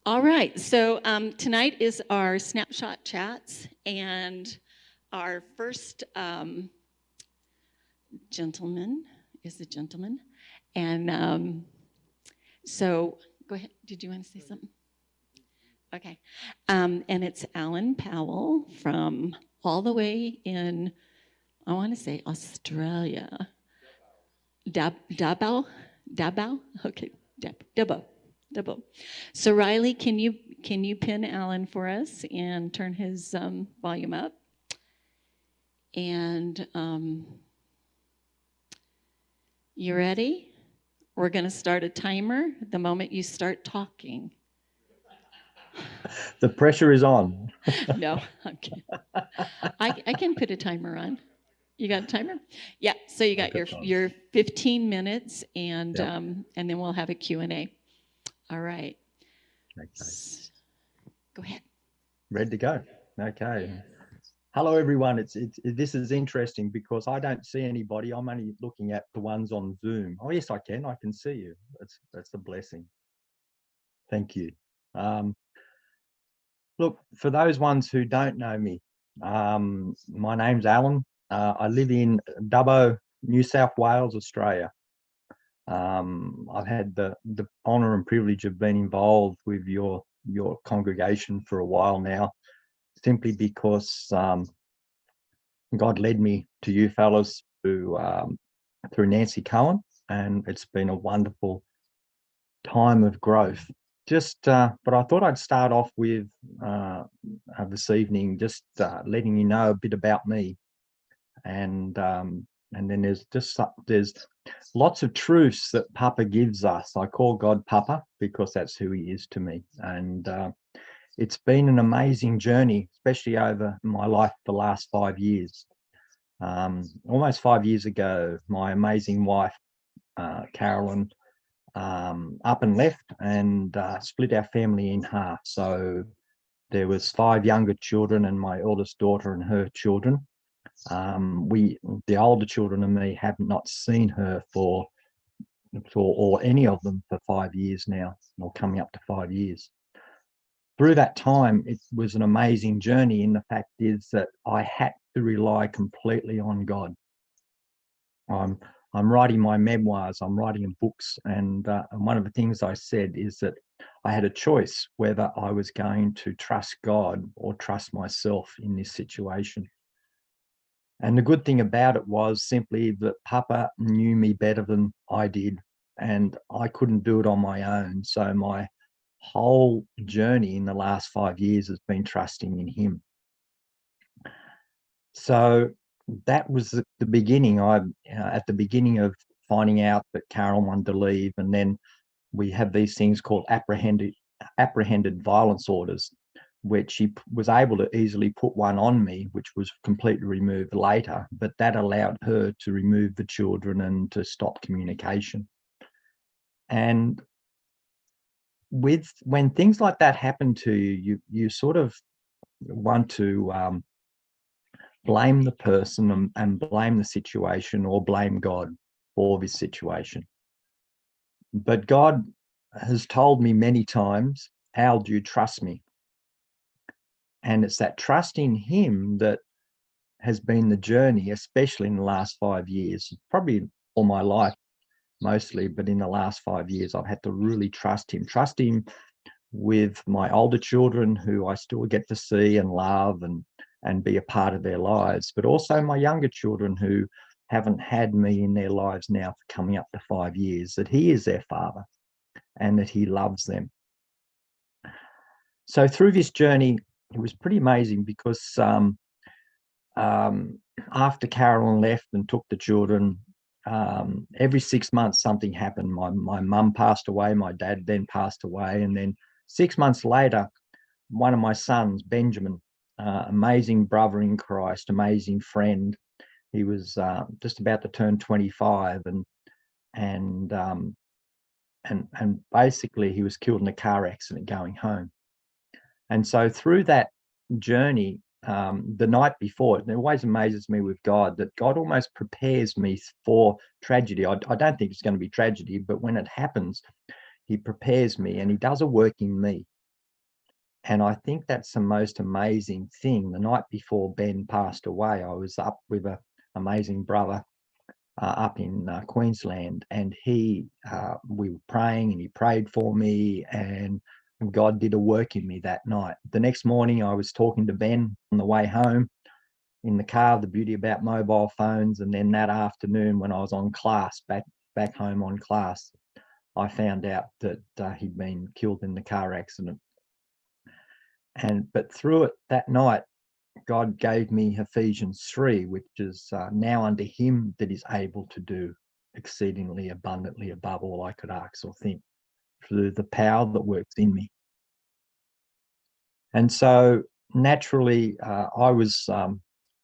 All right, so tonight is our snapshot chats, and our first gentleman is a gentleman. And so go ahead. Did you want to say something? Okay. And it's Alan Powell from all the way in, I want to say Australia. Dabao? Okay, Dabo. So Riley, can you pin Alan for us and turn his volume up? And you ready? We're going to start a timer the moment you start talking. The pressure is on. No, I'm kidding. I can put a timer on. You got a timer? Yeah. So you got your 15 minutes, and Yep. And then we'll have a Q&A. All right. Okay. Go ahead. Ready to go. Okay. Hello, everyone. This is interesting because I don't see anybody. I'm only looking at the ones on Zoom. Oh, yes, I can. I can see you. That's a blessing. Thank you. Look, for those ones who don't know me, my name's Alan. I live in Dubbo, New South Wales, Australia. I've had the honour and privilege of being involved with your congregation for a while now, simply because God led me to you fellas through Nancy Cohen, and it's been a wonderful time of growth. But I thought I'd start off with this evening, just letting you know a bit about me, and then there's lots of truths that Papa gives us. I call God Papa because that's who He is to me, and it's been an amazing journey, especially over my life the last 5 years. Almost 5 years ago, my amazing wife, Carolyn, up and left and split our family in half. So there was 5 younger children and my eldest daughter and her children. The older children and me have not seen her or any of them for 5 years now, or coming up to 5 years. Through that time, it was an amazing journey. And the fact is that I had to rely completely on God. I'm writing my memoirs, I'm writing books, and one of the things I said is that I had a choice whether I was going to trust God or trust myself in this situation. And the good thing about it was simply that Papa knew me better than I did, and I couldn't do it on my own. So my whole journey in the last 5 years has been trusting in him. So that was the beginning. At the beginning of finding out that Carol wanted to leave, and then we have these things called apprehended violence orders, which she was able to easily put one on me, which was completely removed later. But that allowed her to remove the children and to stop communication. And when things like that happen to you, you sort of want to blame the person and blame the situation or blame God for this situation. But God has told me many times, Al, do you trust me? And it's that trust in him that has been the journey, especially in the last 5 years, probably all my life mostly, but in the last 5 years, I've had to really trust him with my older children who I still get to see and love and be a part of their lives, but also my younger children who haven't had me in their lives now for coming up to 5 years, that he is their father and that he loves them. So through this journey, it was pretty amazing because after Carolyn left and took the children, every 6 months something happened. My mum passed away, my dad then passed away, and then 6 months later, one of my sons, Benjamin, amazing brother in Christ, amazing friend. He was just about to turn 25, and basically he was killed in a car accident going home. And so through that journey, the night before, it always amazes me with God that God almost prepares me for tragedy. I don't think it's going to be tragedy, but when it happens, he prepares me and he does a work in me. And I think that's the most amazing thing. The night before Ben passed away, I was up with an amazing brother up in Queensland, and we were praying, and he prayed for me, and God did a work in me that night. The next morning, I was talking to Ben on the way home in the car, the beauty about mobile phones. And then that afternoon, when I was on class, back home on class, I found out that he'd been killed in the car accident. But through it that night, God gave me Ephesians 3, which is now unto him that is able to do exceedingly abundantly above all I could ask or think, through the power that works in me. And so naturally,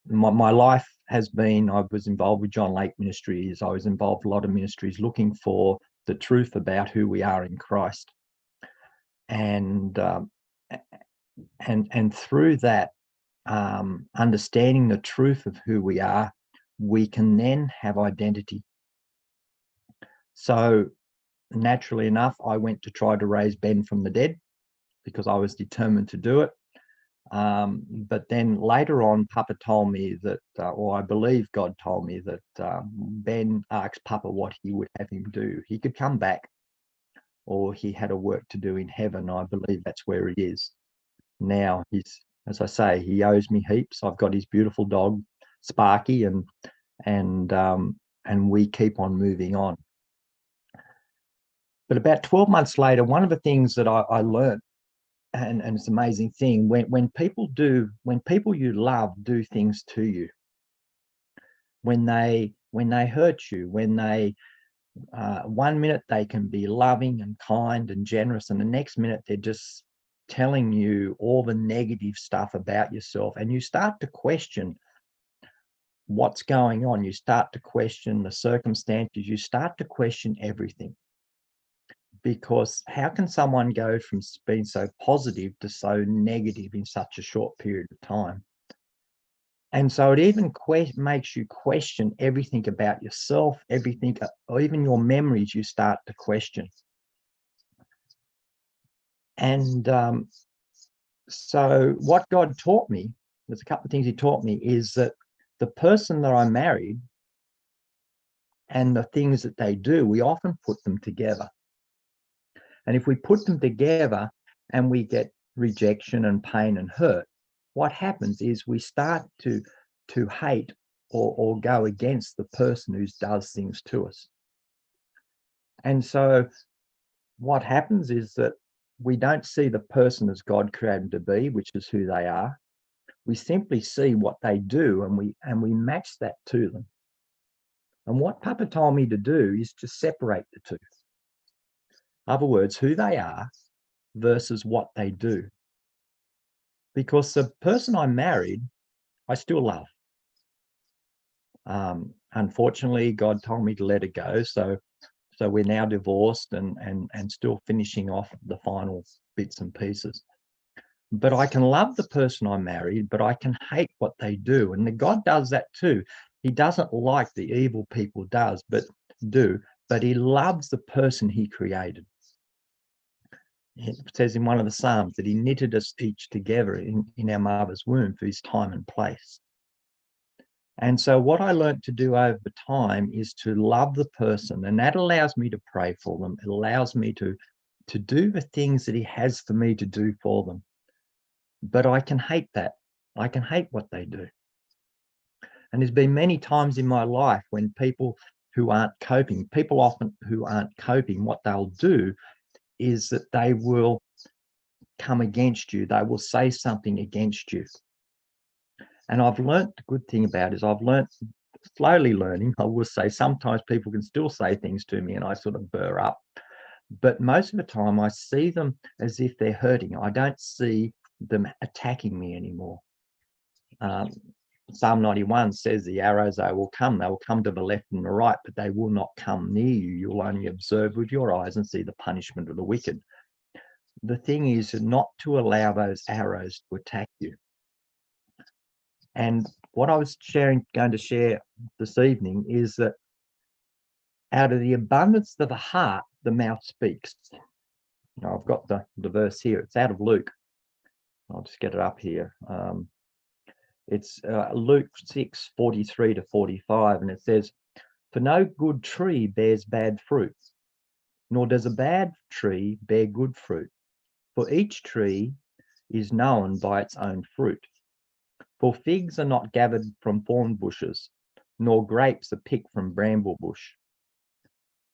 my life has been, I was involved with John Lake Ministries. I was involved with a lot of ministries looking for the truth about who we are in Christ. And through that, understanding the truth of who we are, we can then have identity. So naturally enough, I went to try to raise Ben from the dead because I was determined to do it. But then later on, Papa told me that, or I believe God told me that Ben asked Papa what he would have him do. He could come back, or he had a work to do in heaven. I believe that's where he is now. As I say, he owes me heaps. I've got his beautiful dog, Sparky, and we keep on moving on. But about 12 months later, one of the things that I learned, and it's an amazing thing, when people you love do things to you, when they hurt you, when they 1 minute they can be loving and kind and generous, and the next minute they're just telling you all the negative stuff about yourself, and you start to question what's going on. You start to question the circumstances. You start to question everything. Because how can someone go from being so positive to so negative in such a short period of time? And so it even makes you question everything about yourself, everything, or even your memories you start to question. And so what God taught me, there's a couple of things he taught me, is that the person that I married and the things that they do, we often put them together. And if we put them together and we get rejection and pain and hurt, what happens is we start to hate or go against the person who does things to us. And so what happens is that we don't see the person as God created them to be, which is who they are. We simply see what they do, and we match that to them. And what Papa told me to do is to separate the two. In other words, who they are versus what they do. Because the person I married, I still love. Unfortunately, God told me to let it go. So we're now divorced and still finishing off the final bits and pieces. But I can love the person I married, but I can hate what they do. And God does that too. He doesn't like the evil people but he loves the person he created. It says in one of the Psalms that he knitted us each together in our mother's womb for his time and place. And so what I learned to do over time is to love the person, and that allows me to pray for them. It allows me to do the things that he has for me to do for them. But I can hate that. I can hate what they do. And there's been many times in my life when people often who aren't coping, what they'll do is that they will come against you. They will say something against you. And I've learned, the good thing about it is I've learned, slowly learning, I will say, sometimes people can still say things to me and I sort of burr up. But most of the time I see them as if they're hurting. I don't see them attacking me anymore. Psalm 91 says the arrows, they will come to the left and the right, but they will not come near you. You'll only observe with your eyes and see the punishment of the wicked. The thing is not to allow those arrows to attack you. And what I was going to share this evening is that out of the abundance of the heart, the mouth speaks. I've got the verse here. It's out of Luke. I'll just get it up here. It's Luke 6:43 to 45, and it says, "For no good tree bears bad fruit, nor does a bad tree bear good fruit. For each tree is known by its own fruit. For figs are not gathered from thorn bushes, nor grapes are picked from bramble bush.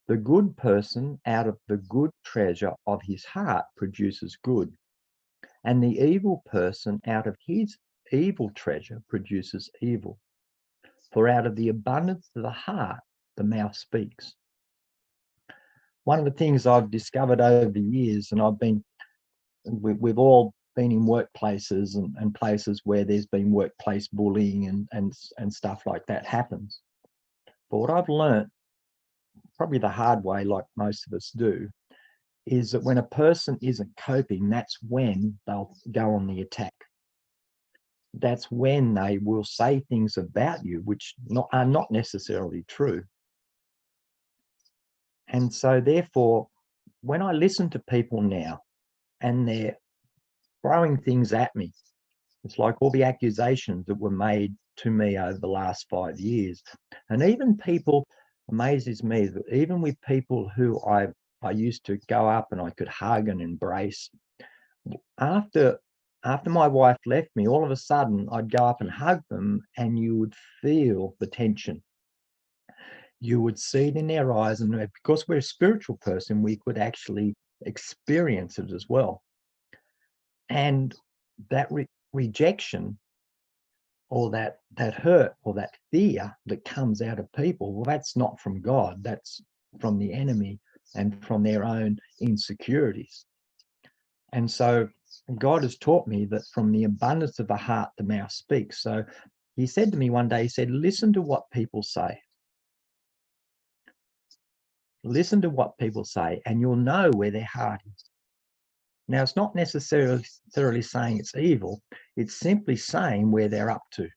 The good person out of the good treasure of his heart produces good, and the evil person out of his evil treasure produces evil. For out of the abundance of the heart, the mouth speaks." One of the things I've discovered over the years, and we've all been in workplaces and places where there's been workplace bullying and stuff like that happens. But what I've learned, probably the hard way, like most of us do, is that when a person isn't coping, that's when they'll go on the attack. That's when they will say things about you which are not necessarily true. And so therefore, when I listen to people now and they're throwing things at me, it's like all the accusations that were made to me over the last 5 years. And even people, amazes me that even with people who I used to go up and I could hug and embrace, after my wife left me, all of a sudden I'd go up and hug them and you would feel the tension. You would see it in their eyes, and because we're a spiritual person, we could actually experience it as well. And that rejection, or that hurt, or that fear that comes out of people, well, that's not from God, that's from the enemy and from their own insecurities. And so God has taught me that from the abundance of the heart, the mouth speaks. So he said to me one day, he said, listen to what people say. Listen to what people say, and you'll know where their heart is. Now, it's not necessarily saying it's evil. It's simply saying where they're up to.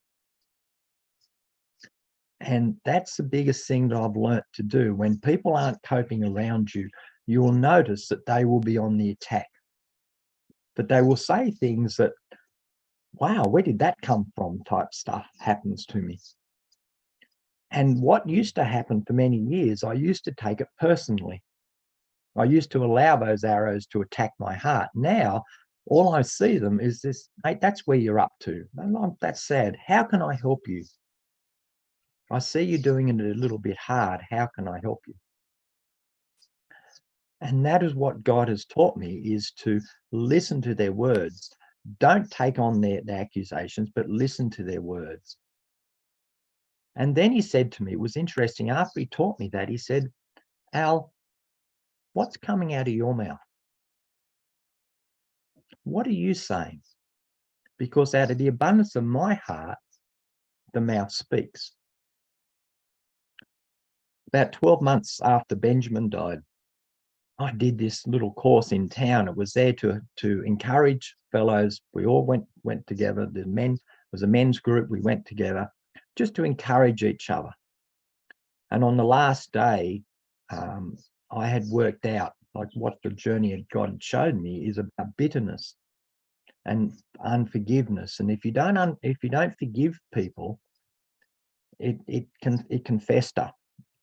And that's the biggest thing that I've learnt to do. When people aren't coping around you, you will notice that they will be on the attack. That they will say things that, wow, where did that come from? Type stuff happens to me. And what used to happen for many years, I used to take it personally. I used to allow those arrows to attack my heart. Now, all I see them is this, mate, that's where you're up to. That's sad. How can I help you? I see you doing it a little bit hard. How can I help you? And that is what God has taught me, is to listen to their words. Don't take on their accusations, but listen to their words. And then he said to me, it was interesting, after he taught me that, he said, Al, what's coming out of your mouth? What are you saying? Because out of the abundance of my heart, the mouth speaks. About 12 months after Benjamin died, I did this little course in town. It was there to encourage fellows. We all went together. It was a men's group. We went together just to encourage each other. And on the last day, I had worked out like what the journey God had showed me is about bitterness and unforgiveness. And if you don't forgive people, it can fester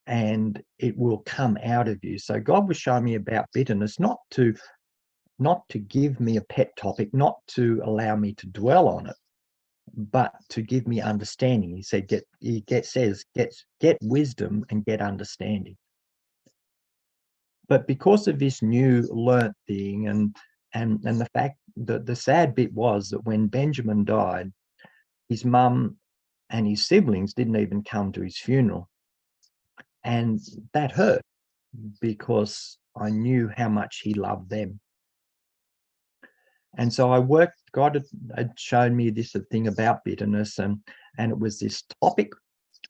and it will come out of you. So God was showing me about bitterness, not to give me a pet topic, not to allow me to dwell on it, but to give me understanding. He said, get wisdom and get understanding. But because of this new learnt thing, and the fact that the sad bit was that when Benjamin died, his mum and his siblings didn't even come to his funeral. And that hurt because I knew how much he loved them. And so God had shown me this thing about bitterness, and it was this topic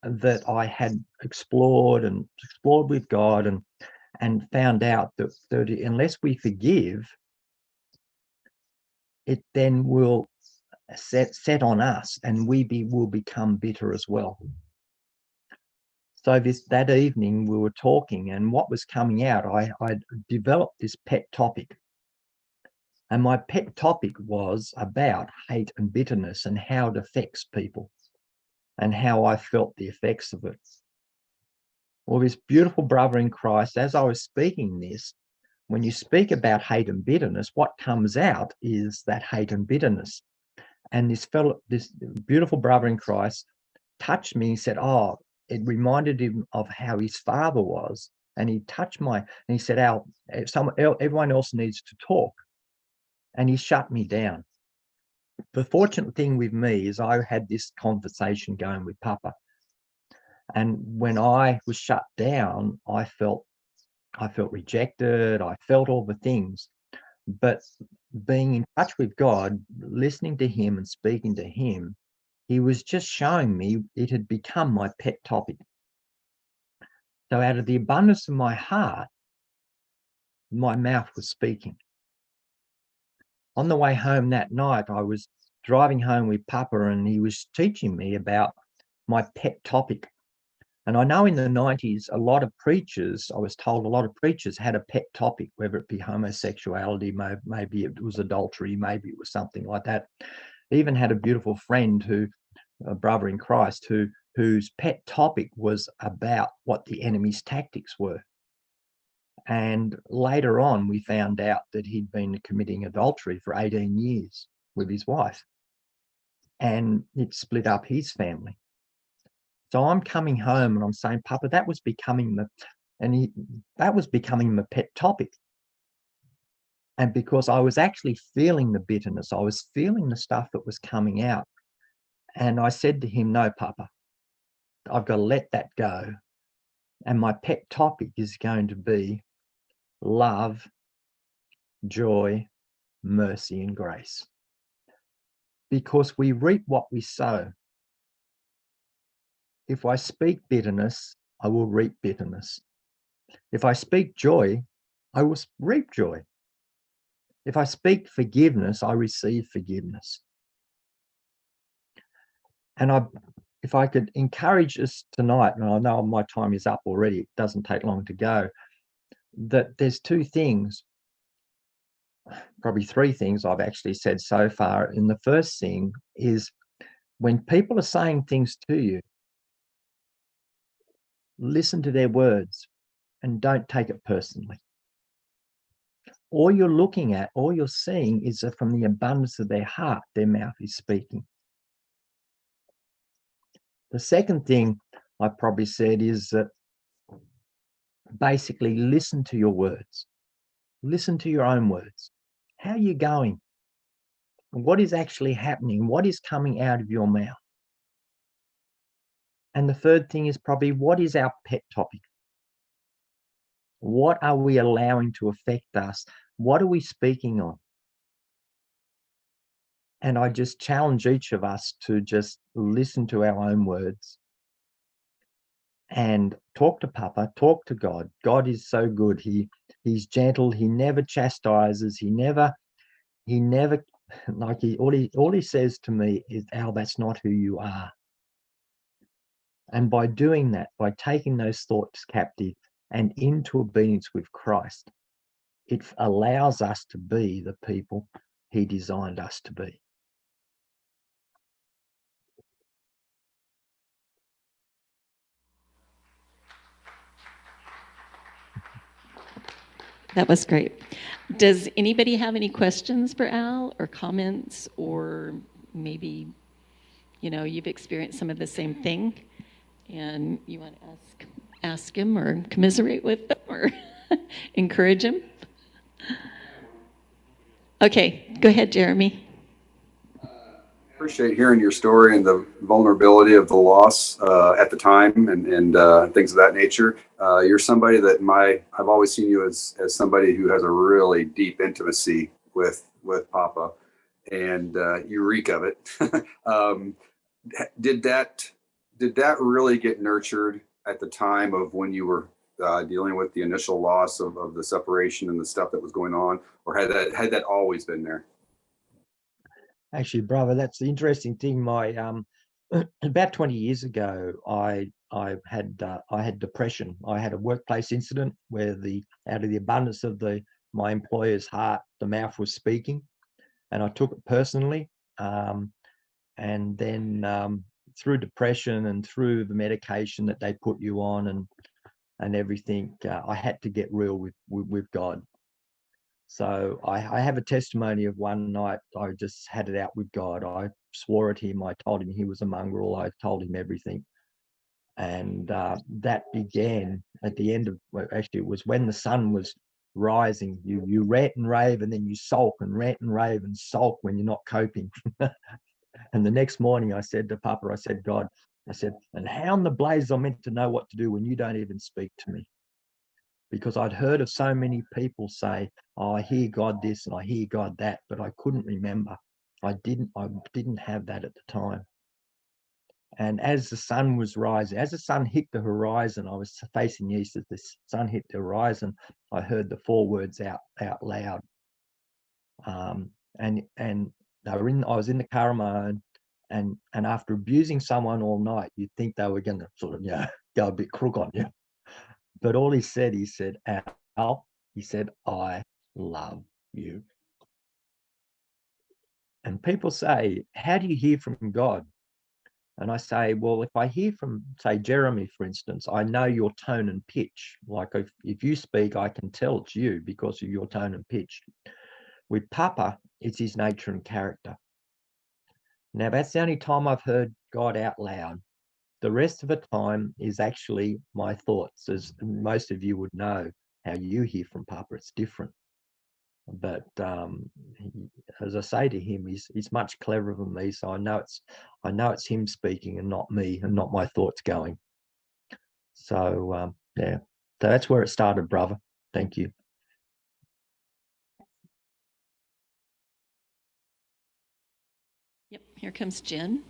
that I had explored with God, and found out that unless we forgive, it then will set on us, and will become bitter as well. So that evening we were talking, and what was coming out, I developed this pet topic. And my pet topic was about hate and bitterness and how it affects people and how I felt the effects of it. Well, this beautiful brother in Christ, as I was speaking this, when you speak about hate and bitterness, what comes out is that hate and bitterness. And this beautiful brother in Christ touched me. He said, "Oh," it reminded him of how his father was. And he touched and he said, "Al, everyone else needs to talk." And he shut me down. The fortunate thing with me is I had this conversation going with Papa. And when I was shut down, I felt rejected. I felt all the things. But being in touch with God, listening to him and speaking to him, he was just showing me it had become my pet topic. So out of the abundance of my heart, my mouth was speaking. On the way home that night, I was driving home with Papa, and he was teaching me about my pet topic. And I know in the 90s, I was told a lot of preachers had a pet topic, whether it be homosexuality, maybe it was adultery, maybe it was something like that. I even had a beautiful friend a brother in Christ, whose pet topic was about what the enemy's tactics were. And later on, we found out that he'd been committing adultery for 18 years with his wife, and it split up his family. So I'm coming home and I'm saying, "Papa, that was becoming my pet topic." And because I was actually feeling the bitterness, I was feeling the stuff that was coming out. And I said to him, "No, Papa, I've got to let that go. And my pet topic is going to be love, joy, mercy, and grace." Because we reap what we sow. If I speak bitterness, I will reap bitterness. If I speak joy, I will reap joy. If I speak forgiveness, I receive forgiveness. And if I could encourage us tonight, and I know my time is up already, it doesn't take long to go, that there's two things, probably three things I've actually said so far. And the first thing is, when people are saying things to you, listen to their words and don't take it personally. All you're looking at, all you're seeing is that from the abundance of their heart, their mouth is speaking. The second thing I probably said is that basically listen to your words. Listen to your own words. How are you going? What is actually happening? What is coming out of your mouth? And the third thing is probably, what is our pet topic? What are we allowing to affect us? What are we speaking on? And I just challenge each of us to just listen to our own words and talk to Papa, talk to God. God is so good. He's gentle. He never chastises. He never all he says to me is, "Al, that's not who you are." And by doing that, by taking those thoughts captive and into obedience with Christ, it allows us to be the people he designed us to be. That was great. Does anybody have any questions for Al or comments, or maybe, you've experienced some of the same thing and you want to ask him or commiserate with him or encourage him? Okay, go ahead, Jeremy. Appreciate hearing your story and the vulnerability of the loss at the time and things of that nature. You're somebody that I've always seen you as somebody who has a really deep intimacy with Papa, and you reek of it. Did that really get nurtured at the time of when you were dealing with the initial loss of the separation and the stuff that was going on, or had that always been there? Actually, brother, that's the interesting thing. My about 20 years ago, I had depression. I had a workplace incident where out of the abundance of my employer's heart, the mouth was speaking, and I took it personally. And then through depression and through the medication that they put you on and everything, I had to get real with God. So I have a testimony of one night I just had it out with God. I swore at him. I told him he was a mongrel. I told him everything. And that began at the end of, well, actually, it was when the sun was rising. You rant and rave, and then you sulk and rant and rave and sulk when you're not coping. And the next morning I said to Papa, I said, God, I said, and how in the blaze I'm meant to know what to do when you don't even speak to me? Because I'd heard of so many people say, oh, I hear God this and I hear God that, but I couldn't remember. I didn't have that at the time. And as the sun was rising, as the sun hit the horizon, I was facing east. As the sun hit the horizon, I heard the 4 words out loud. And I was in the car on my own, and after abusing someone all night, you'd think they were going to sort of, go a bit crook on you. But all he said, Al, he said, I love you. And people say, how do you hear from God? And I say, well, if I hear from, say, Jeremy, for instance, I know your tone and pitch. Like if you speak, I can tell it's you because of your tone and pitch. With Papa, it's his nature and character. Now, that's the only time I've heard God out loud. The rest of the time is actually my thoughts, as most of you would know how you hear from Papa. It's different. But as I say to him, he's much cleverer than me, so I know it's him speaking and not me and not my thoughts going. So so that's where it started, brother. Thank you. Yep, here comes Jen.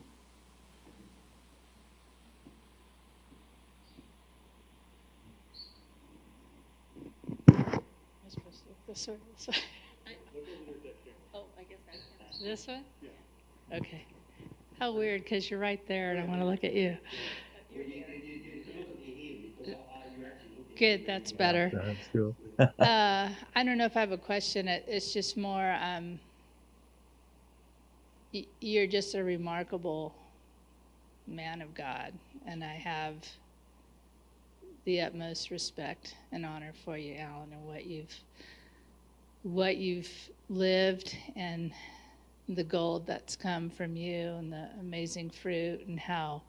This way, this way. Oh, I guess that's This way? Yeah. Okay. How weird, because you're right there and I want to look at you. Good, that's better. That's cool. I don't know if I have a question. It's just more, you're just a remarkable man of God, and I have the utmost respect and honor for you, Alan, and what you've lived and the gold that's come from you and the amazing fruit, and how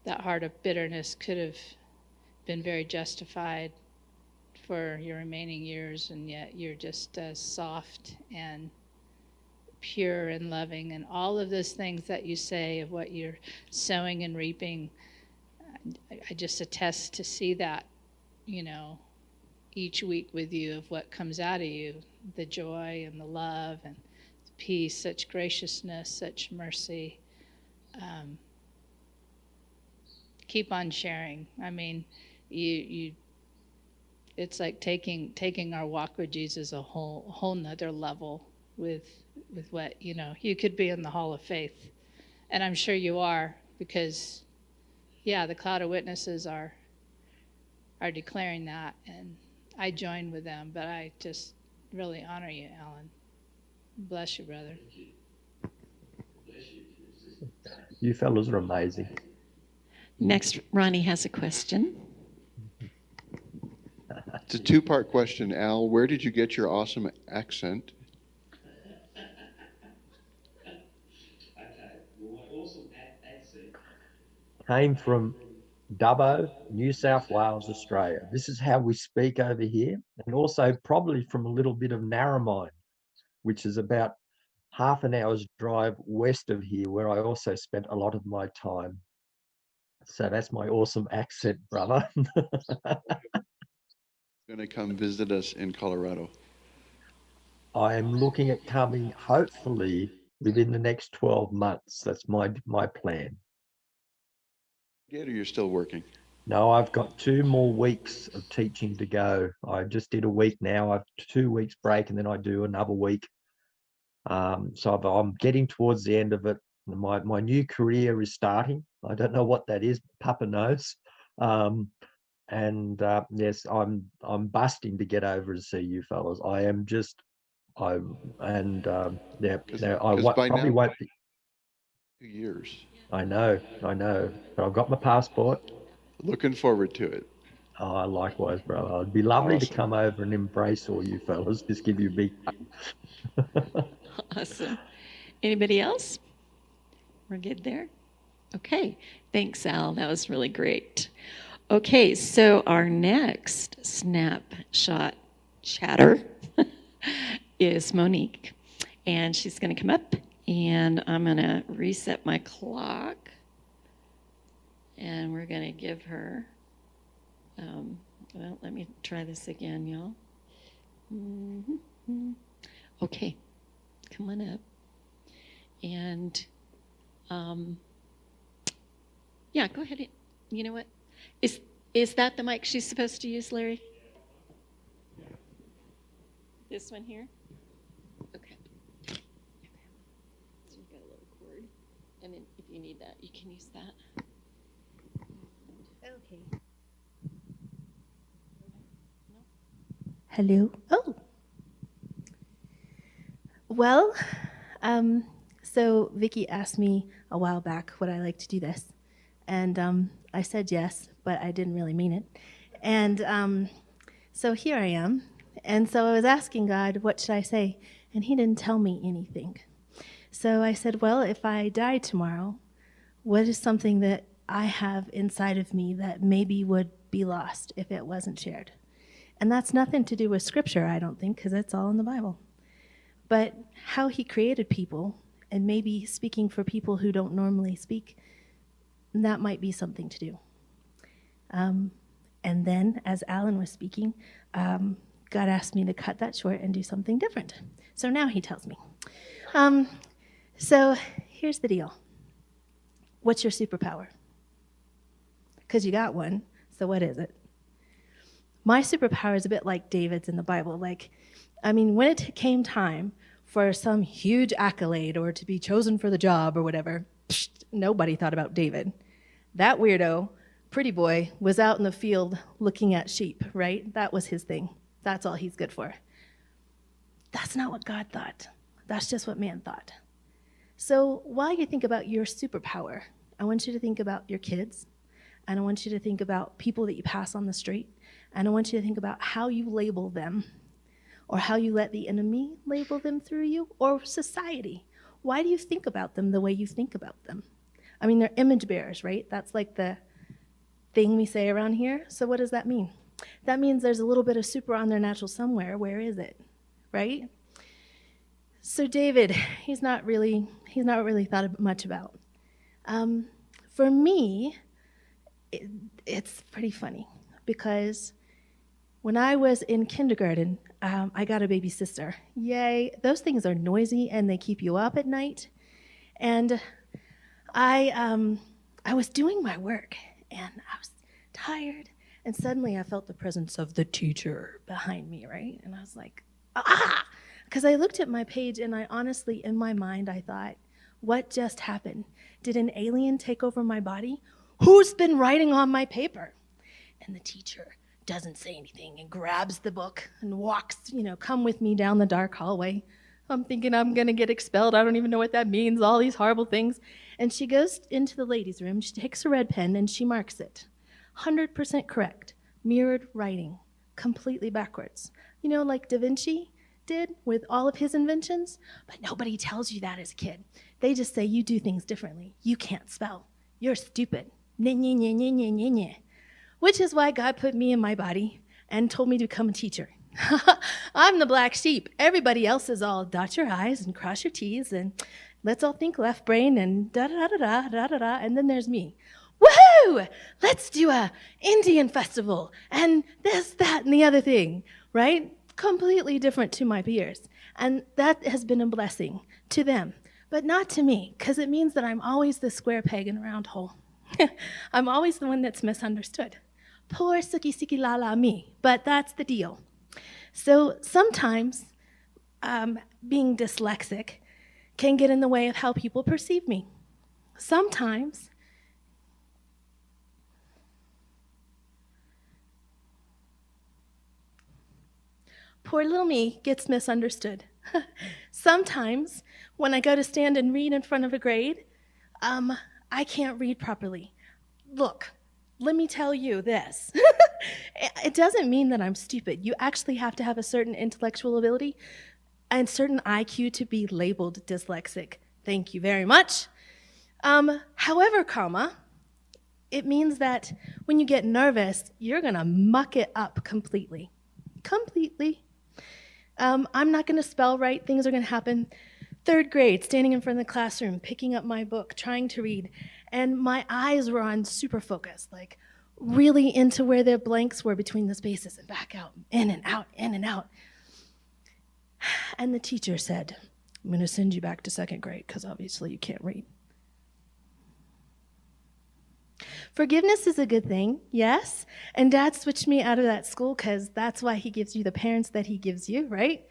that heart of bitterness could have been very justified for your remaining years, and yet you're just soft and pure and loving, and all of those things that you say of what you're sowing and reaping. I just attest to see that, each week with you, of what comes out of you, the joy and the love and the peace, such graciousness, such mercy. Keep on sharing. I mean, you it's like taking our walk with Jesus a whole nother level with what, you could be in the Hall of Faith. And I'm sure you are, because the cloud of witnesses are declaring that, and I join with them, but I just really honor you, Alan. Bless you, brother. You fellas are amazing. Next, Ronnie has a question. It's a 2-part question, Al. Where did you get your awesome accent? Came from Dubbo, New South Wales, Australia. This is how we speak over here, and also probably from a little bit of Narromine, which is about half an hour's drive west of here, where I also spent a lot of my time. So that's my awesome accent, brother. Going to come visit us in Colorado. I am looking at coming, hopefully, within the next 12 months. That's my plan. Or you're still working? No, I've got 2 more weeks of teaching to go. I just did a week now. I've 2 weeks break, and then I do another week. So I'm getting towards the end of it. My new career is starting. I don't know what that is. Papa knows. Yes, I'm busting to get over to see you fellas. I am just I and yeah, no, Because by probably now, won't be. 2 years. I know, but I've got my passport. Looking forward to it. Oh, likewise, brother. It'd be lovely to Awesome. come over and embrace all you fellas. Just give you a big hug. Awesome. Anybody else? We're good there? Okay. Thanks, Al. That was really great. Okay, so our next snapshot chatter is Monique. And she's going to come up, and I'm going to reset my clock. And we're going to give her, well, let me try this again, y'all. Okay, come on up. And yeah, go ahead. You know what? Is that the mic she's supposed to use, Larry? This one here? Okay. So you've got a little cord. And then if you need that, you can use that. Okay. Hello. Oh. Well, so Vicky asked me a while back would I like to do this, and I said yes, but I didn't really mean it. And so here I am. And so I was asking God, what should I say? And he didn't tell me anything. So I said, well, if I die tomorrow, what is something that I have inside of me that maybe would be lost if it wasn't shared? And that's nothing to do with scripture, I don't think, because it's all in the Bible. But how he created people, and maybe speaking for people who don't normally speak, that might be something to do. And then, as Alan was speaking, God asked me to cut that short and do something different. So now he tells me. So here's the deal. What's your superpower? Because you got one, so what is it? My superpower is a bit like David's in the Bible. When it came time for some huge accolade or to be chosen for the job or whatever, nobody thought about David. That weirdo, pretty boy, was out in the field looking at sheep, right? That was his thing. That's all he's good for. That's not what God thought. That's just what man thought. So while you think about your superpower, I want you to think about your kids, and I want you to think about people that you pass on the street, and I want you to think about how you label them, or how you let the enemy label them through you, or society. Why do you think about them the way you think about them? They're image bearers, right? That's like the thing we say around here. So what does that mean? That means there's a little bit of super on their natural somewhere. Where is it, right? So David, he's not really thought much about. For me, it's pretty funny because when I was in kindergarten, I got a baby sister. Yay! Those things are noisy and they keep you up at night. And I was doing my work and I was tired, and suddenly I felt the presence of the teacher behind me, right? And I was like, ah! Because I looked at my page and I honestly, in my mind, I thought, what just happened? Did an alien take over my body? Who's been writing on my paper? And the teacher doesn't say anything and grabs the book and walks, come with me down the dark hallway. I'm thinking I'm going to get expelled. I don't even know what that means, all these horrible things. And she goes into the ladies' room. She takes a red pen and she marks it. 100% correct. Mirrored writing. Completely backwards. Like Da Vinci did with all of his inventions. But nobody tells you that as a kid. They just say you do things differently. You can't spell. You're stupid. Which is why God put me in my body and told me to become a teacher. I'm the black sheep. Everybody else is all dot your I's and cross your T's and let's all think left brain and da-da-da-da-da-da-da-da. And then there's me. Woohoo! Let's do a Indian festival and this, that, and the other thing, right? Completely different to my peers. And that has been a blessing to them, but not to me, because it means that I'm always the square peg in a round hole. I'm always the one that's misunderstood. Poor suki siki la la me, but that's the deal. So sometimes being dyslexic can get in the way of how people perceive me. Sometimes Poor little me gets misunderstood. Sometimes when I go to stand and read in front of a grade, I can't read properly. Look, let me tell you this. It doesn't mean that I'm stupid. You actually have to have a certain intellectual ability and certain IQ to be labeled dyslexic. Thank you very much. However, it means that when you get nervous, you're going to muck it up completely. I'm not going to spell right. Things are going to happen. 3rd grade, standing in front of the classroom, picking up my book, trying to read, and my eyes were on super focus, like really into where the blanks were between the spaces and back out, in and out, in and out. And the teacher said, I'm going to send you back to 2nd grade because obviously you can't read. Forgiveness is a good thing, yes. And Dad switched me out of that school because that's why he gives you the parents that he gives you, right?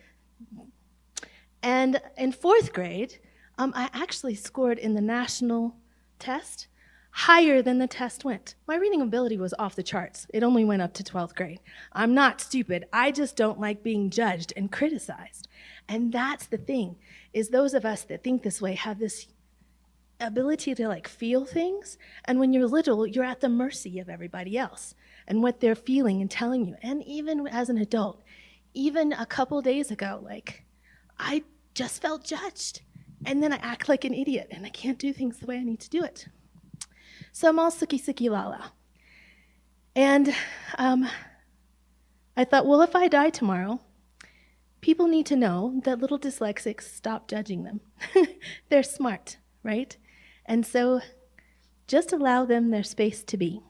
And in 4th grade, I actually scored in the national test higher than the test went. My reading ability was off the charts. It only went up to 12th grade. I'm not stupid. I just don't like being judged and criticized. And that's the thing, is those of us that think this way have this ability to like feel things. And when you're little, you're at the mercy of everybody else and what they're feeling and telling you. And even as an adult, even a couple days ago, like I just felt judged. And then I act like an idiot and I can't do things the way I need to do it. So I'm all sookie la. And I thought, well, if I die tomorrow, people need to know that little dyslexics, stop judging them. They're smart, right? And so just allow them their space to be.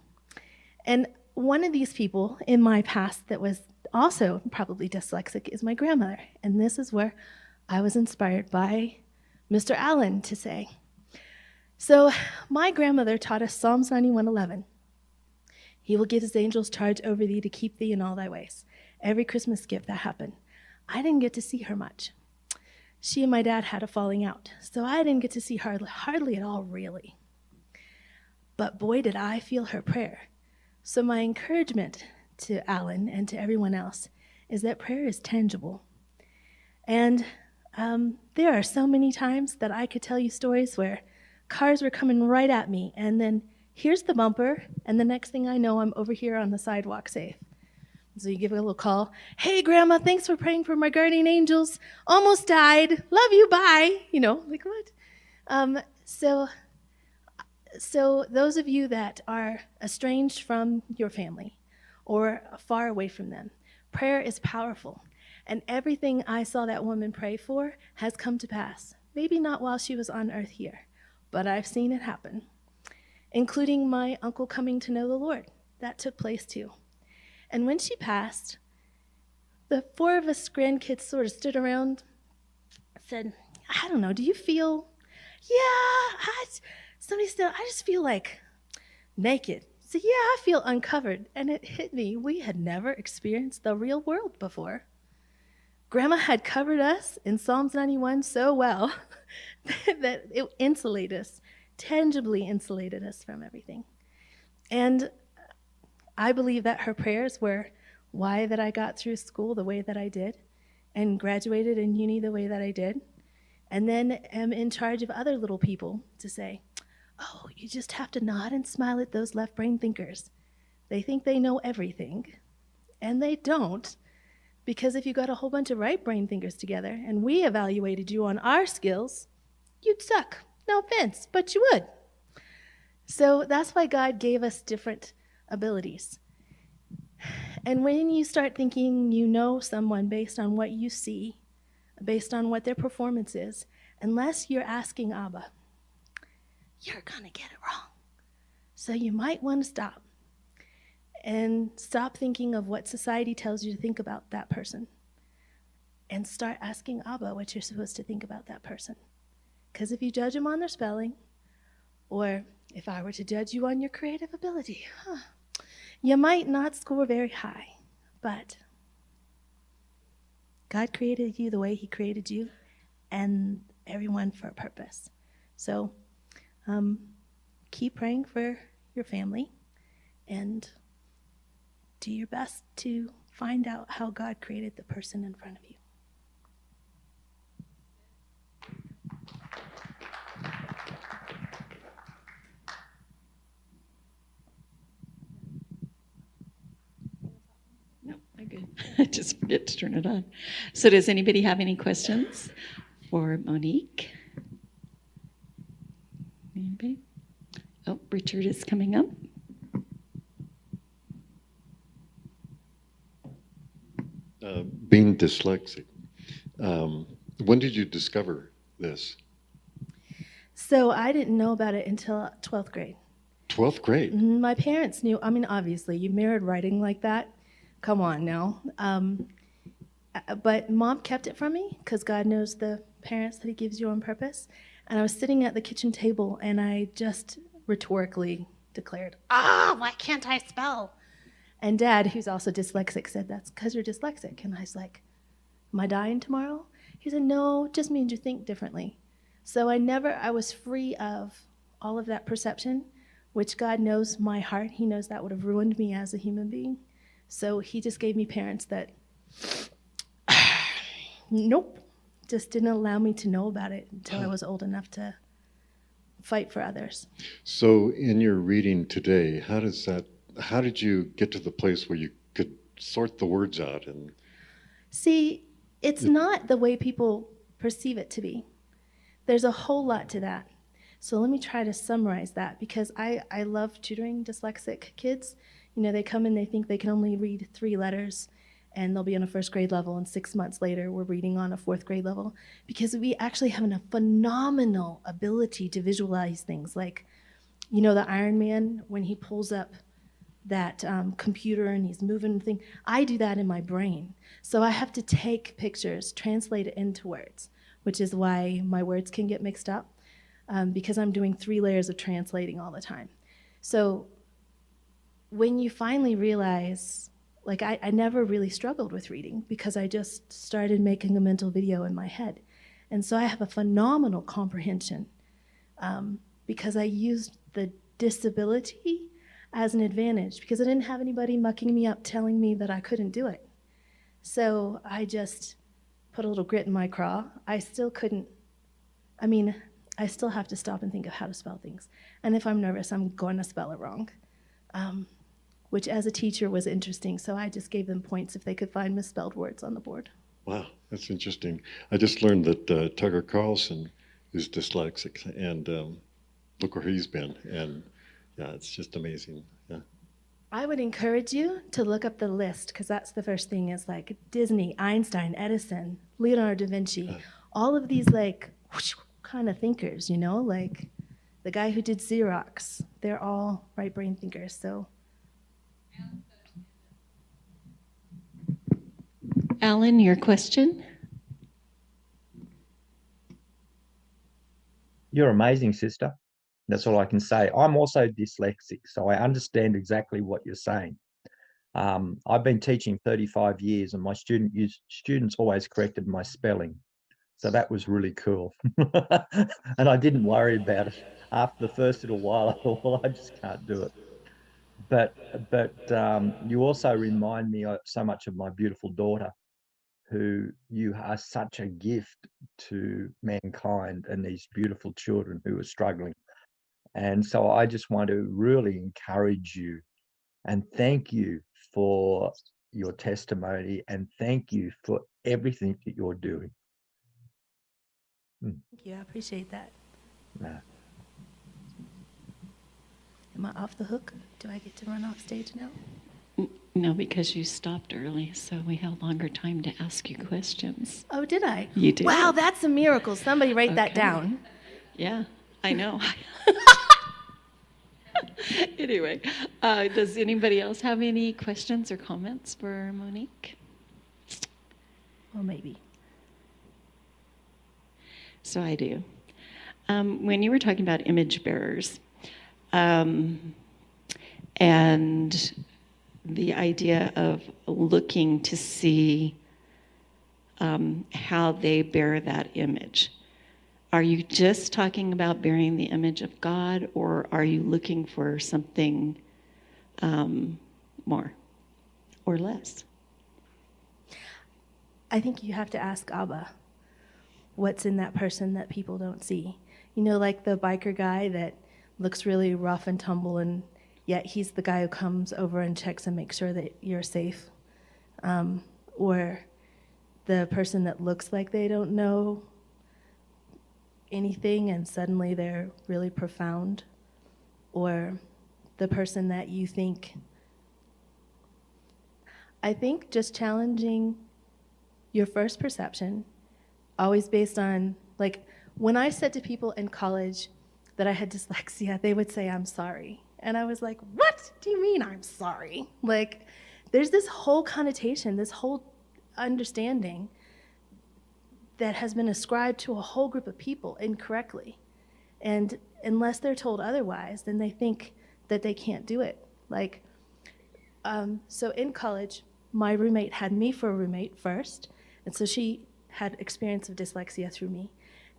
And one of these people in my past that was also probably dyslexic is my grandmother. And this is where I was inspired by Mr. Allen to say. So my grandmother taught us Psalms 91:11. He will give his angels charge over thee to keep thee in all thy ways. Every Christmas gift that happened. I didn't get to see her much. She and my dad had a falling out, so I didn't get to see her hardly at all, really. But boy, did I feel her prayer. So my encouragement to Alan and to everyone else is that prayer is tangible. And there are so many times that I could tell you stories where cars were coming right at me, and then here's the bumper, and the next thing I know, I'm over here on the sidewalk safe. So you give a little call. Hey, Grandma, thanks for praying for my guardian angels. Almost died. Love you, bye. You know, like what? So those of you that are estranged from your family or far away from them, prayer is powerful. And everything I saw that woman pray for has come to pass. Maybe not while she was on earth here, but I've seen it happen, including my uncle coming to know the Lord. That took place too. And when she passed, the 4 of us grandkids sort of stood around, said, I don't know, do you feel, somebody said, I just feel like naked. I said, yeah, I feel uncovered. And it hit me, we had never experienced the real world before. Grandma had covered us in Psalms 91 so well that it insulated us, tangibly insulated us from everything. And I believe that her prayers were why that I got through school the way that I did and graduated in uni the way that I did, and then am in charge of other little people to say, oh, you just have to nod and smile at those left brain thinkers. They think they know everything, and they don't, because if you got a whole bunch of right brain thinkers together and we evaluated you on our skills, you'd suck. No offense, but you would. So that's why God gave us different abilities. And when you start thinking you know someone based on what you see, based on what their performance is, unless you're asking Abba, you're going to get it wrong. So you might want to stop and stop thinking of what society tells you to think about that person and start asking Abba what you're supposed to think about that person. Because if you judge them on their spelling, or if I were to judge you on your creative ability, you might not score very high, but God created you the way he created you, and everyone for a purpose. So keep praying for your family, and do your best to find out how God created the person in front of you. No, I'm good. I just forget to turn it on. So does anybody have any questions for Monique? Anybody? Oh, Richard is coming up. Being dyslexic, when did you discover this? So I didn't know about it until 12th grade. 12th grade? My parents knew. I mean, obviously, you mirrored writing like that. Come on now. But Mom kept it from me because God knows the parents that He gives you on purpose. And I was sitting at the kitchen table and I just rhetorically declared, why can't I spell? And Dad, who's also dyslexic, said, that's because you're dyslexic. And I was like, am I dying tomorrow? He said, no, it just means you think differently. So I was free of all of that perception, which God knows my heart. He knows that would have ruined me as a human being. So He just gave me parents that, nope, just didn't allow me to know about it until I was old enough to fight for others. So in your reading today, how did you get to the place where you could sort the words out? And See, it's not the way people perceive it to be. There's a whole lot to that. So let me try to summarize that, because I love tutoring dyslexic kids. You know, they come in, they think they can only read 3 letters, and they'll be on a first grade level, and 6 months later, we're reading on a 4th grade level, because we actually have a phenomenal ability to visualize things. Like, you know, the Iron Man, when he pulls up that computer and he's moving the thing, I do that in my brain. So I have to take pictures, translate it into words, which is why my words can get mixed up, because I'm doing 3 layers of translating all the time. So when you finally realize, like, I never really struggled with reading because I just started making a mental video in my head. And so I have a phenomenal comprehension because I used the disability as an advantage, because I didn't have anybody mucking me up telling me that I couldn't do it. So I just put a little grit in my craw. I still have to stop and think of how to spell things. And if I'm nervous, I'm going to spell it wrong, which as a teacher was interesting. So I just gave them points if they could find misspelled words on the board. wow, that's interesting. I just learned that Tucker Carlson is dyslexic, and look where he's been. And yeah, it's just amazing. Yeah. I would encourage you to look up the list, because that's the first thing, is like Disney, Einstein, Edison, Leonardo da Vinci, all of these like whoosh, kind of thinkers, you know, like the guy who did Xerox, they're all right brain thinkers. So Alan, your question? You're amazing, sister. That's all I can say. I'm also dyslexic, so I understand exactly what you're saying. I've been teaching 35 years, and my students always corrected my spelling. So that was really cool. And I didn't worry about it. After the first little while, I thought, well, I just can't do it. But you also remind me so much of my beautiful daughter, who you are such a gift to mankind and these beautiful children who are struggling. And so I just want to really encourage you and thank you for your testimony, and thank you for everything that you're doing. thank you, I appreciate that. No. Am I off the hook? Do I get to run off stage now? No, because you stopped early, so we had longer time to ask you questions. Oh, did I? You did. Wow, that's a miracle. Somebody write that Okay. down. Yeah, I know. Anyway, does anybody else have any questions or comments for Monique? Well, maybe. So I do. When you were talking about image bearers, and the idea of looking to see how they bear that image, are you just talking about bearing the image of God, or are you looking for something more or less? I think you have to ask Abba what's in that person that people don't see. You know, like the biker guy that looks really rough and tumble, and yet he's the guy who comes over and checks and makes sure that you're safe. Or the person that looks like they don't know anything and suddenly they're really profound. Or the person that you think. I think just challenging your first perception, always based on, like, when I said to people in college that I had dyslexia, they would say, I'm sorry. And I was like, what do you mean I'm sorry? Like, there's this whole connotation, this whole understanding that has been ascribed to a whole group of people incorrectly. And unless they're told otherwise, then they think that they can't do it. Like, so in college, my roommate had me for a roommate first, and so she had experience of dyslexia through me.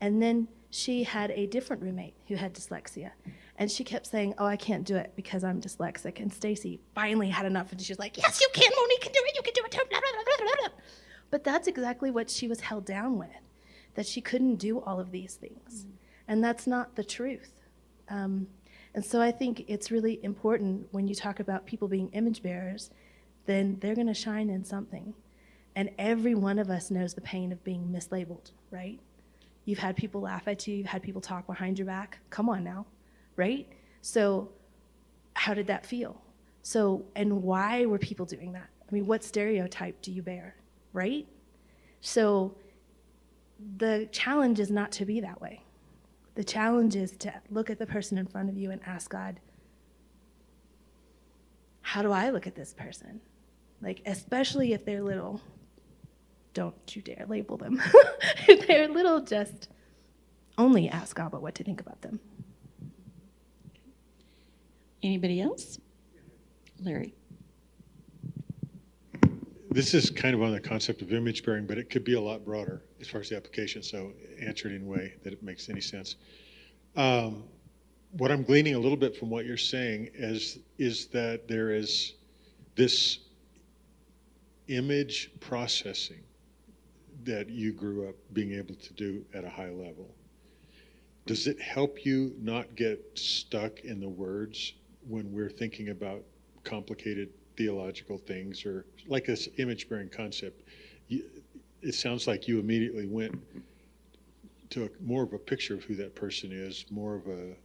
And then she had a different roommate who had dyslexia. And she kept saying, oh, I can't do it because I'm dyslexic. And Stacy finally had enough, and she was like, yes, you can, Monique can do it, you can do it too, blah, blah, blah, blah, blah. But that's exactly what she was held down with, that she couldn't do all of these things. And that's not the truth. And so I think it's really important when you talk about people being image bearers, then they're going to shine in something. And every one of us knows the pain of being mislabeled, right? You've had people laugh at you. You've had people talk behind your back. Come on now, right? So how did that feel? So, and why were people doing that? I mean, what stereotype do you bear, right? So the challenge is not to be that way. The challenge is to look at the person in front of you and ask God, how do I look at this person? Like, especially if they're little, don't you dare label them. If they're little, just only ask Abba what to think about them. Anybody else? Larry. This is kind of on the concept of image bearing, but it could be a lot broader as far as the application, so answer it in a way that it makes any sense. What I'm gleaning a little bit from what you're saying is that there is this image processing that you grew up being able to do at a high level. Does it help you not get stuck in the words when we're thinking about complicated theological things, or like this image bearing concept? It sounds like you immediately went to more of a picture of who that person is, more of an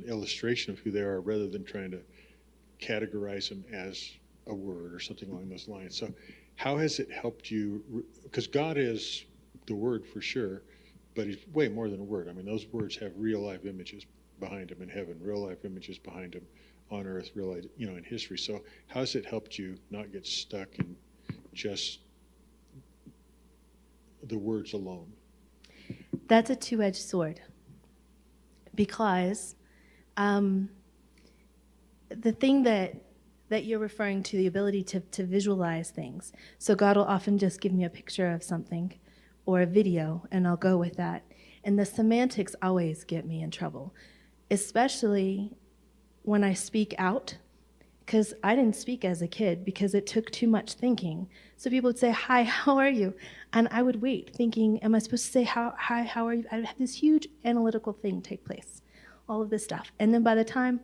illustration of who they are, rather than trying to categorize them as a word or something along those lines. So how has it helped you? Because God is the Word for sure, but He's way more than a word. I mean, those words have real life images behind them in heaven, real life images behind them on earth, real life, in history. So how has it helped you not get stuck in just the words alone? That's a two-edged sword, because the thing that you're referring to, the ability to visualize things. So God will often just give me a picture of something or a video, and I'll go with that. And the semantics always get me in trouble, especially when I speak out, because I didn't speak as a kid because it took too much thinking. So people would say, hi, how are you? And I would wait, thinking, am I supposed to say, hi, how are you? I would have this huge analytical thing take place, all of this stuff. And then by the time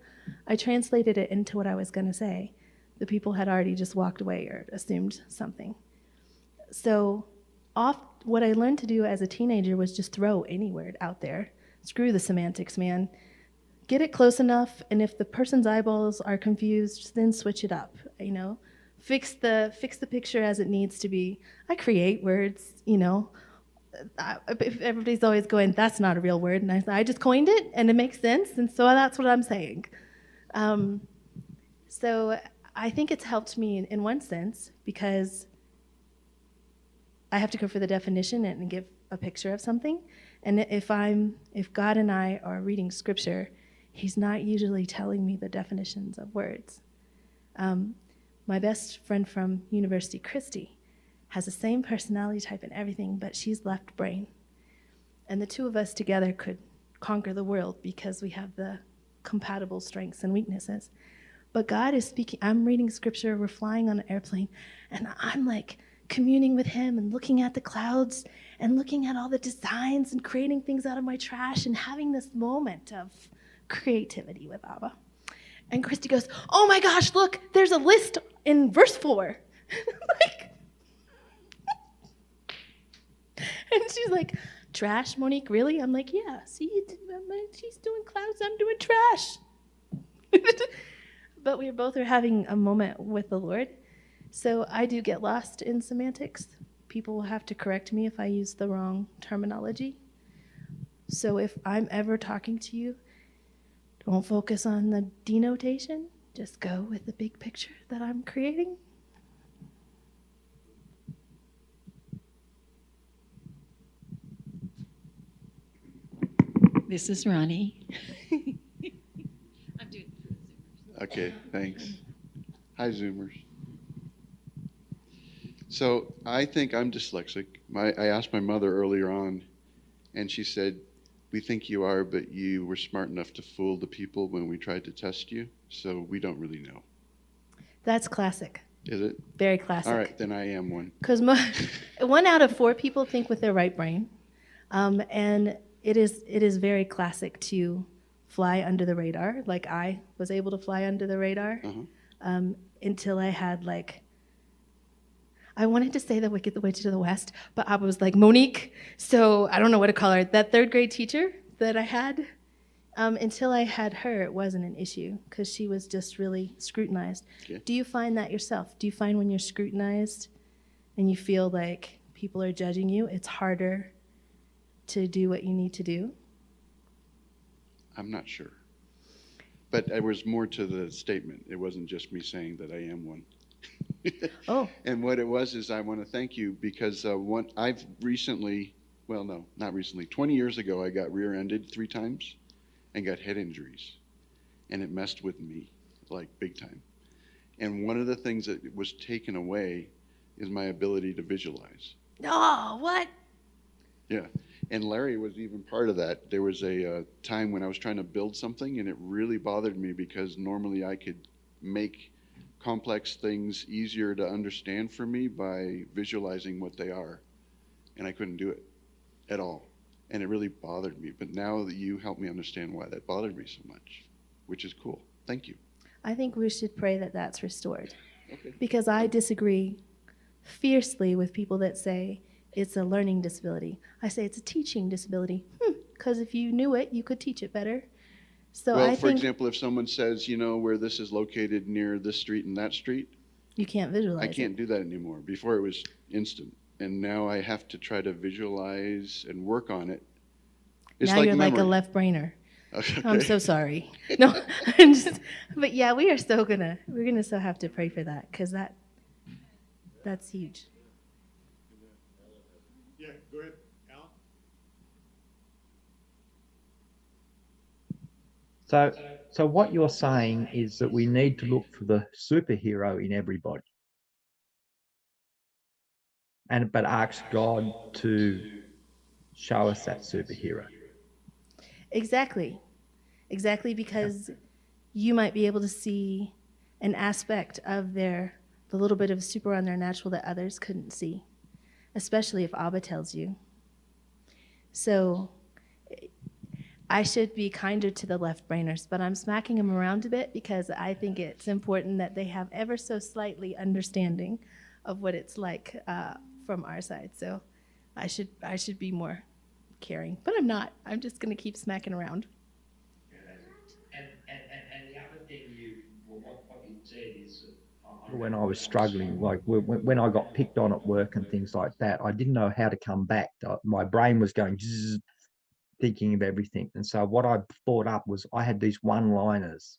I translated it into what I was going to say, the people had already just walked away or assumed something. So what I learned to do as a teenager was just throw any word out there. Screw the semantics, man. Get it close enough, and if the person's eyeballs are confused, then switch it up, Fix the picture as it needs to be. I create words, if everybody's always going, that's not a real word, and I just coined it, and it makes sense, and so that's what I'm saying. So I think it's helped me in one sense, because I have to go for the definition and give a picture of something. And if God and I are reading scripture, He's not usually telling me the definitions of words. My best friend from University, Christy, has the same personality type and everything, but she's left brain. And the two of us together could conquer the world because we have the compatible strengths and weaknesses. But God is speaking. I'm reading scripture. We're flying on an airplane, and I'm like communing with him and looking at the clouds and looking at all the designs and creating things out of my trash and having this moment of creativity with Abba. And Christy goes, "Oh my gosh, look, there's a list in verse 4." Like, and she's like, "Trash, Monique, really?" I'm like, "Yeah, see, she's doing clouds, I'm doing trash." But we both are having a moment with the Lord. So I do get lost in semantics. People will have to correct me if I use the wrong terminology. So if I'm ever talking to you, don't focus on the denotation. Just go with the big picture that I'm creating. This is Ronnie. I'm doing Okay, thanks. Hi, Zoomers. So I think I'm dyslexic. I asked my mother earlier on, and she said, "We think you are, but you were smart enough to fool the people when we tried to test you, so we don't really know." That's classic. Is it? Very classic. All right, then I am one. Because 1 out of 4 people think with their right brain. And it is very classic to fly under the radar. Like I was able to fly under the radar until I had I wanted to say the Wicked Witch of the West, but I was like, Monique. So I don't know what to call her. That 3rd grade teacher that I had, until I had her, it wasn't an issue because she was just really scrutinized. Okay. Do you find that yourself? Do you find when you're scrutinized and you feel like people are judging you, it's harder to do what you need to do? I'm not sure. But there was more to the statement. It wasn't just me saying that I am one. Oh. And what it was is I want to thank you because I've recently, well, no, not recently, 20 years ago, I got rear-ended 3 times and got head injuries. And it messed with me, like big time. And one of the things that was taken away is my ability to visualize. Oh, what? Yeah. And Larry was even part of that. There was a time when I was trying to build something, and it really bothered me because normally I could make complex things easier to understand for me by visualizing what they are. And I couldn't do it at all. And it really bothered me. But now that you helped me understand why that bothered me so much, which is cool. Thank you. I think we should pray that that's restored. Okay. Because I disagree fiercely with people that say it's a learning disability. I say it's a teaching disability. Because if you knew it, you could teach it better. So Well, I for think example, if someone says, you know, where this is located near this street and that street, you can't visualize I can't do that anymore. Before it was instant. And now I have to try to visualize and work on it. It's now like you're memory. like a left brainer. Okay. I'm so sorry. No, but yeah, we're gonna still have to pray for that because that's huge. Yeah, go ahead, Al. So what you're saying is that we need to look for the superhero in everybody, but ask God to show us that superhero. Exactly, because you might be able to see an aspect of the little bit of super on their natural that others couldn't see, especially if Abba tells you. So I should be kinder to the left brainers, but I'm smacking them around a bit because I think it's important that they have ever so slightly understanding of what it's like from our side. So I should be more caring, but I'm not. I'm just going to keep smacking around. And the other thing what you said is when I was struggling, like when I got picked on at work and things like that, I didn't know how to come back. My brain was going zzz, thinking of everything. And so what I thought up was I had these one-liners.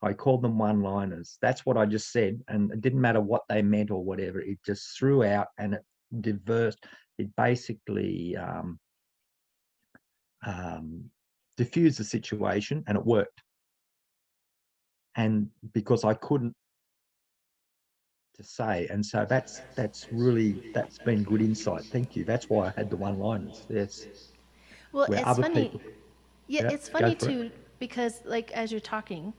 I called them one-liners. That's what I just said. And it didn't matter what they meant or whatever. It just threw out and it basically diffused the situation, and it worked. And because I couldn't to say, and so that's been good insight. Thank you. That's why I had the one-liners. Yes. Well, Where it's other funny. people, Yeah, yeah, it's go funny for it. too because, like, as you're talking,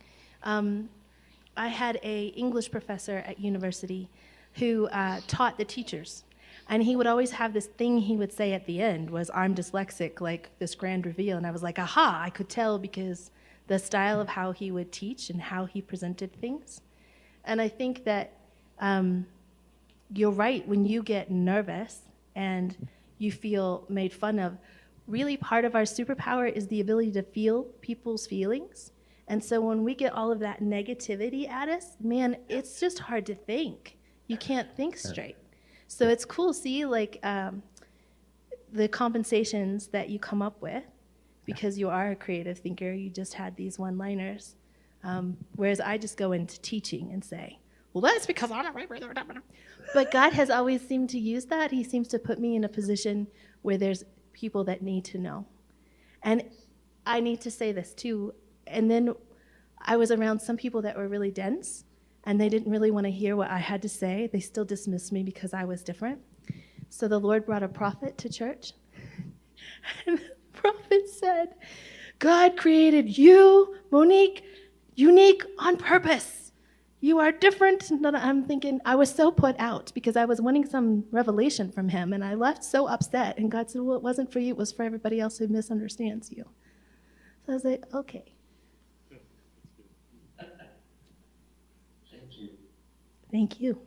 I had a English professor at university who taught the teachers. And he would always have this thing he would say at the end was, I'm dyslexic, like this grand reveal. And I was like, aha, I could tell because the style of how he would teach and how he presented things. And I think that you're right, when you get nervous and you feel made fun of, really part of our superpower is the ability to feel people's feelings. And so when we get all of that negativity at us, man, it's just hard to think. You can't think straight. So it's cool, see, like the compensations that you come up with, because you are a creative thinker, you just had these one-liners. Whereas I just go into teaching and say, well, that's because I'm not. But God has always seemed to use that. He seems to put me in a position where there's people that need to know. And I need to say this too. And then I was around some people that were really dense, and they didn't really want to hear what I had to say. They still dismissed me because I was different. So the Lord brought a prophet to church. And the prophet said, God created you, Monique, unique on purpose. You are different. And I'm thinking, I was so put out because I was wanting some revelation from him, and I left so upset. And God said, well, it wasn't for you. It was for everybody else who misunderstands you. So I was like, okay. Thank you. Thank you.